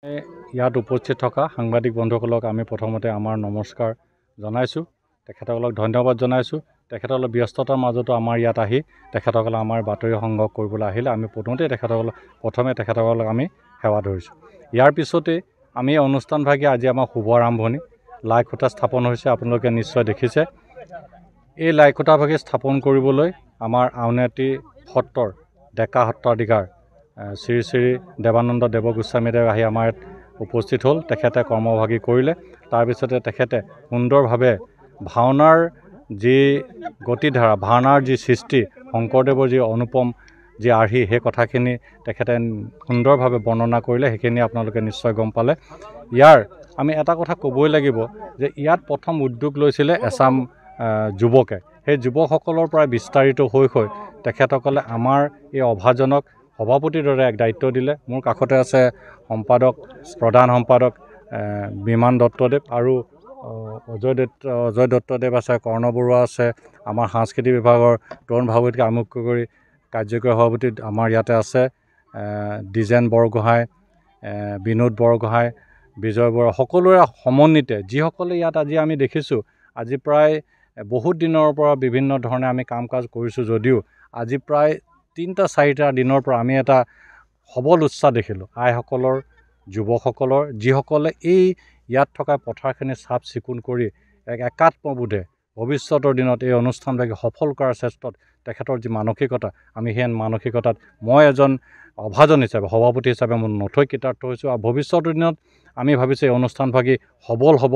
ইয়াত উপস্থিত থকা সাংবাদিক বন্ধুসকলক আমি প্ৰথমতে আমাৰ নমস্কাৰ জনাইছোঁ। তেখেতসকলক ধন্যবাদ জনাইছোঁ। তেখেতসকলৰ ব্যস্ততাৰ মাজতো আমাৰ ইয়াত আহি তেখেতসকলে আমাৰ বাতৰি সংগ্ৰহ কৰিবলৈ আহিলে আমি প্ৰথমে তেখেতসকলক আমি সেৱা ধৰিছোঁ। ইয়াৰ পিছতেই আমি অনুষ্ঠানভাগী আজি আমাৰ শুভ আৰম্ভণি লাই খুঁটা স্থাপন হৈছে। আপোনালোকে নিশ্চয় দেখিছে। এই লাই খুঁটাভাগি স্থাপন কৰিবলৈ আমাৰ আউনীআটী সত্ৰৰ ডেকা সত্ৰাধিকাৰ শ্ৰী শ্ৰী দেৱানন্দ দেৱগোস্বামীদেৱ আহি আমাৰ ইয়াত উপস্থিত হ'ল। তেখেতে কৰ্মভাগী কৰিলে। তাৰপিছতে তেখেতে সুন্দৰভাৱে ভাওনাৰ যি গতিধাৰা, ভাওনাৰ যি সৃষ্টি, শংকৰদেৱৰ যি অনুপম যি আৰ্হি, সেই কথাখিনি তেখেতে সুন্দৰভাৱে বৰ্ণনা কৰিলে। সেইখিনি আপোনালোকে নিশ্চয় গম পালে। ইয়াৰ আমি এটা কথা ক'বই লাগিব যে ইয়াত প্ৰথম উদ্যোগ লৈছিলে এচাম যুৱকে। সেই যুৱকসকলৰ পৰা বিস্তাৰিত হৈ তেখেতসকলে আমাৰ এই অভাজনক সভাপতিৰ দৰে এক দায়িত্ব দিলে। মোৰ কাষতে আছে প্ৰধান সম্পাদক বিমান দত্তদেৱ আৰু অজয় দত্তদেৱ আছে, কৰ্ণ বৰুৱা আছে, আমাৰ সাংস্কৃতিক বিভাগৰ তৰুণ ভাগৱতীকে আমুক কৰি কাৰ্যকৰী সভাপতি আমাৰ ইয়াতে আছে, দ্বিজেন বৰগোহাঁই, বিনোদ বৰগোহাঁই, বিজয় বৰা, সকলোৰে সমন্বিতে যিসকলে ইয়াত আজি আমি দেখিছোঁ, আজি প্ৰায় বহুত দিনৰ পৰা বিভিন্ন ধৰণে আমি কাম কাজ কৰিছোঁ যদিও আজি প্ৰায় 3-4টা দিনৰ পৰা আমি এটা সবল উৎসাহ দেখিলোঁ আইসকলৰ, যুৱকসকলৰ, যিসকলে এই ইয়াত থকা পথাৰখিনি চাফ চিকুণ কৰি এক একাত্মবোধে ভৱিষ্যতৰ দিনত এই অনুষ্ঠানভাগি সফল কৰাৰ ক্ষেত্ৰত তেখেতৰ যি মানসিকতা, আমি সেই মানসিকতাত মই এজন অভাজন হিচাপে, সভাপতি হিচাপে মই নথৈ কৃতাৰ্থ হৈছোঁ। আৰু ভৱিষ্যতৰ দিনত আমি ভাবিছোঁ এই অনুষ্ঠানভাগি সবল হ'ব,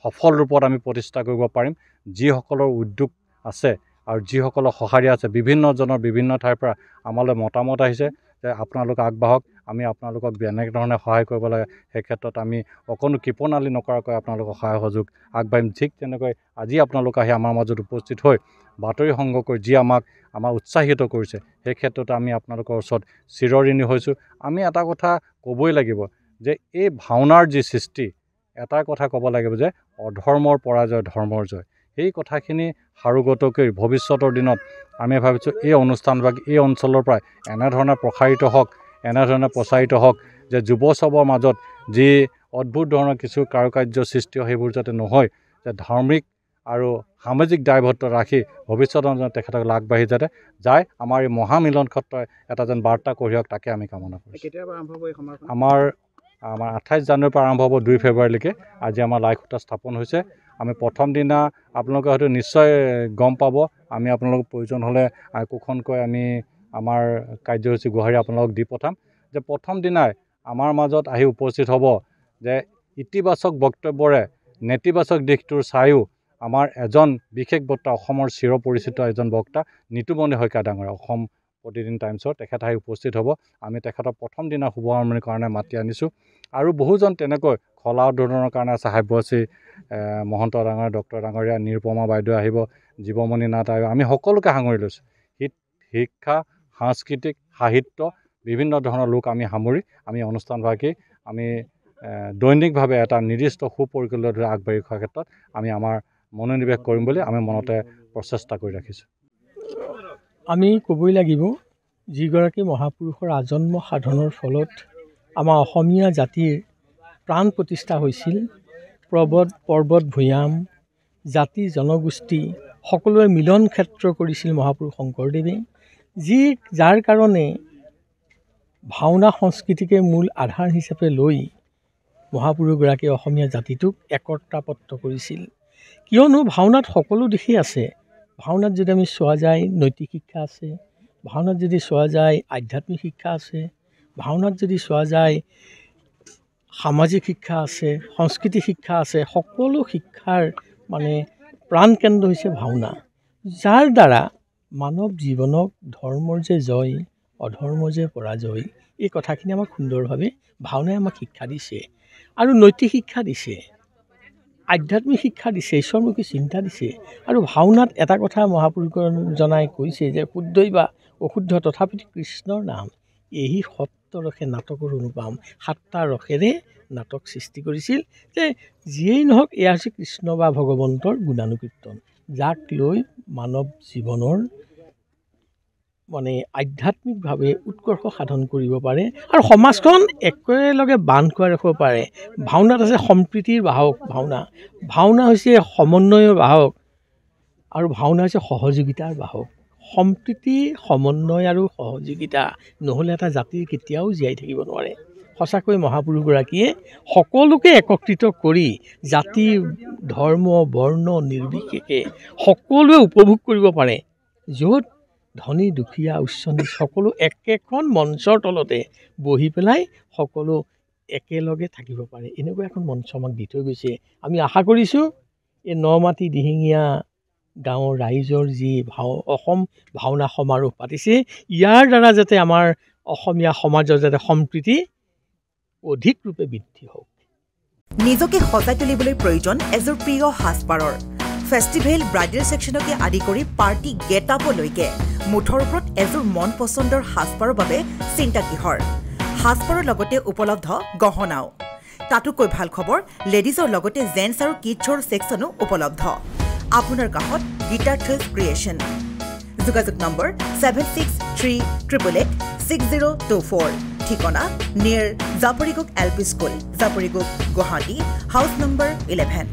সফল ৰূপত আমি প্ৰতিষ্ঠা কৰিব পাৰিম। যিসকলৰ উদ্যোগ আছে আৰু যিসকলৰ সঁহাৰি আছে, বিভিন্নজনৰ বিভিন্ন ঠাইৰ পৰা আমালৈ মতামত আহিছে যে আপোনালোক আগবাঢ়ক, আমি আপোনালোকক এনেধৰণে সহায় কৰিব লাগে। সেই ক্ষেত্ৰত আমি অকণো কৃপণালি নকৰাকৈ আপোনালোকক সহায় সহযোগ আগবাঢ়িম। ঠিক তেনেকৈ আজি আপোনালোক আহি আমাৰ মাজত উপস্থিত হৈ বাতৰি সংগ্ৰহ কৰি যি আমাক উৎসাহিত কৰিছে, সেই ক্ষেত্ৰত আমি আপোনালোকৰ ওচৰত চিৰঋণী হৈছোঁ। আমি এটা কথা ক'বই লাগিব যে এই ভাওনাৰ যি সৃষ্টি, এটা কথা ক'ব লাগিব যে অধৰ্মৰ পৰাজয় ধৰ্মৰ জয়। সেই কথাখিনি সাৰোগত কৰি ভৱিষ্যতৰ দিনত আমি ভাবিছোঁ এই অনুষ্ঠানভাগি এই অঞ্চলৰ পৰাই এনেধৰণে প্ৰসাৰিত হওক, এনেধৰণে প্ৰচাৰিত হওক যে যুৱচামৰ মাজত যি অদ্ভুত ধৰণৰ কিছু কাৰুকাৰ্য সৃষ্টি হয়, সেইবোৰ যাতে নহয়, যে ধাৰ্মিক আৰু সামাজিক দায়বদ্ধ ৰাখি ভৱিষ্যতৰ তেখেতসকলে আগবাঢ়ি যাতে যায়, আমাৰ এই মহামিলন ক্ষেত্ৰই এটা যেন বাৰ্তা কঢ়িয়াওক, তাকে আমি কামনা কৰিছোঁ। কেতিয়াবা আৰম্ভ হ'ব এই সমাৰোহ? আমাৰ 28 জানুৱাৰীৰ পৰা আৰম্ভ হ'ব 2 ফেব্ৰুৱাৰীলৈকে। আজি আমাৰ লাই খুঁটা স্থাপন হৈছে। আমি প্ৰথম দিনা আপোনালোকে হয়তো নিশ্চয় গম পাব, আমি আপোনালোকক প্ৰয়োজন হ'লে একোখনকৈ আমি আমাৰ কাৰ্যসূচী গুহাৰি আপোনালোকক দি পঠাম যে প্ৰথম দিনাই আমাৰ মাজত আহি উপস্থিত হ'ব যে ইতিবাচক বক্তব্যৰে নেতিবাচক দিশটোৰ চায়ো আমাৰ এজন বিশেষ বক্তা, অসমৰ চিৰপৰিচিত এজন বক্তা নিতুমণি শইকীয়া ডাঙৰীয়া, অসম প্ৰতিদিন টাইমছৰ তেখেত আহি উপস্থিত হ'ব। আমি তেখেতক প্ৰথম দিনা শুভ আৰম্ভণিৰ কাৰণে মাতি আনিছোঁ। আৰু বহুজন তেনেকৈ খলা উদ্বোধনৰ কাৰণে আছে, সাব্যশ্ৰী মহন্ত ডাঙৰীয়া, ডক্টৰ ডাঙৰীয়া, নিৰুপমা বাইদেউ আহিব, জীৱমণি নাথ আহিব। আমি সকলোকে সাঙুৰি লৈছোঁ। শিক্ষা, সাংস্কৃতিক, সাহিত্য, বিভিন্ন ধৰণৰ লোক আমি সামৰি আমি অনুষ্ঠানভাগি আমি দৈনিকভাৱে এটা নিৰ্দিষ্ট সুপৰিকল্পিত ধৰি আগবাঢ়ি খোৱাৰ ক্ষেত্ৰত আমি আমাৰ মনোনিৱেশ কৰিম বুলি আমি মনতে প্ৰচেষ্টা কৰি ৰাখিছোঁ। আমি ক'বই লাগিব, যিগৰাকী মহাপুৰুষৰ আজন্ম সাধনৰ ফলত আমাৰ অসমীয়া জাতিৰ প্ৰাণ প্ৰতিষ্ঠা হৈছিল। পৰ্বত ভৈয়াম, জাতি জনগোষ্ঠী সকলোৰে মিলন ক্ষেত্ৰ কৰিছিল মহাপুৰুষ শংকৰদেৱে, যাৰ কাৰণে ভাওনা সংস্কৃতিকে মূল আধাৰ হিচাপে লৈ মহাপুৰুষগৰাকীয়ে অসমীয়া জাতিটোক একতাবদ্ধ কৰিছিল। কিয়নো ভাওনাত সকলো দিশেই আছে। ভাওনাত যদি আমি চোৱা যায় নৈতিক শিক্ষা আছে, ভাওনাত যদি চোৱা যায় আধ্যাত্মিক শিক্ষা আছে, ভাওনাত যদি চোৱা যায় সামাজিক শিক্ষা আছে, সংস্কৃতি শিক্ষা আছে। সকলো শিক্ষাৰ প্ৰাণকেন্দ্ৰ হৈছে ভাওনা, যাৰ দ্বাৰা মানৱ জীৱনক ধৰ্মৰ যে জয়, অধৰ্মৰ যে পৰাজয়, এই কথাখিনি আমাক সুন্দৰভাৱে ভাওনাই আমাক শিক্ষা দিছে। আৰু নৈতিক শিক্ষা দিছে, আধ্যাত্মিক শিক্ষা দিছে, ঈশ্বৰমুখী চিন্তা দিছে। আৰু ভাওনাত এটা কথা মহাপুৰুষজনাই কৈছে যে শুদ্ধই বা অশুদ্ধ তথাপিতো কৃষ্ণৰ নাম, এই সপ্তৰসে নাটকৰ অনুপাম। 7টা ৰসেৰে নাটক সৃষ্টি কৰিছিল। যে যিয়েই নহওক, এয়া হৈছে কৃষ্ণ বা ভগৱন্তৰ গুণানুকীৰ্তন, যাক লৈ মানৱ জীৱনৰ মানে আধ্যাত্মিকভাৱে উৎকৰ্ষ সাধন কৰিব পাৰে আৰু সমাজখন একেলগে বান্ধ খুৱাই ৰাখিব পাৰে। ভাওনাত আছে সম্প্ৰীতিৰ বাহক। ভাওনা হৈছে সমন্বয়ৰ বাহক আৰু ভাওনা হৈছে সহযোগিতাৰ বাহক। সম্প্ৰীতি, সমন্বয় আৰু সহযোগিতা নহ'লে এটা জাতিৰ কেতিয়াও জীয়াই থাকিব নোৱাৰে। সঁচাকৈ মহাপুৰুষগৰাকীয়ে সকলোকে একত্ৰিত কৰি জাতি, ধৰ্ম, বৰ্ণ নিৰ্বিশেষে সকলোৱে উপভোগ কৰিব পাৰে, য'ত ধনী দুখীয়া উচ্চ নীচ সকলো একেখন মঞ্চৰ তলতে বহি পেলাই সকলো একেলগে থাকিব পাৰে। এনেকুৱা এখন মঞ্চ আমাক দি থৈ গৈছে। আমি আশা কৰিছোঁ এই নমাটি দিহিঙীয়া গাঁৱৰ ৰাইজৰ যি অসম ভাওনা সমাৰোহ পাতিছে, ইয়াৰ দ্বাৰা যাতে আমাৰ অসমীয়া সমাজৰ যাতে সম্প্ৰীতি অধিক ৰূপে বৃদ্ধি হওক। নিজকে সজাই তুলিবলৈ প্ৰয়োজন এযোৰ প্ৰিয় সাজপাৰৰ। ফেষ্টিভেল, ব্ৰাইডেল ছেকশ্যনকে আদি কৰি পাৰ্টি গেট আপলৈকে মুঠৰ ওপৰত এযোৰ মন পচন্দৰ সাজপাৰৰ বাবে চিন্তা কিহৰ। সাজপাৰৰ লগতে উপলব্ধ গহনাও। তাতোকৈ ভাল খবৰ, লেডিজৰ লগতে জেন্টছ আৰু কিডছৰ ছেকশ্যনো উপলব্ধ। আপোনাৰ কাষত গীতাৰ থ্ৰিলছ ক্ৰিয়েশ্যন। যোগাযোগ নম্বৰ 7638886024। ঠিকনা near Japorigog LP school, Japorigog, Guwahati, house number 11।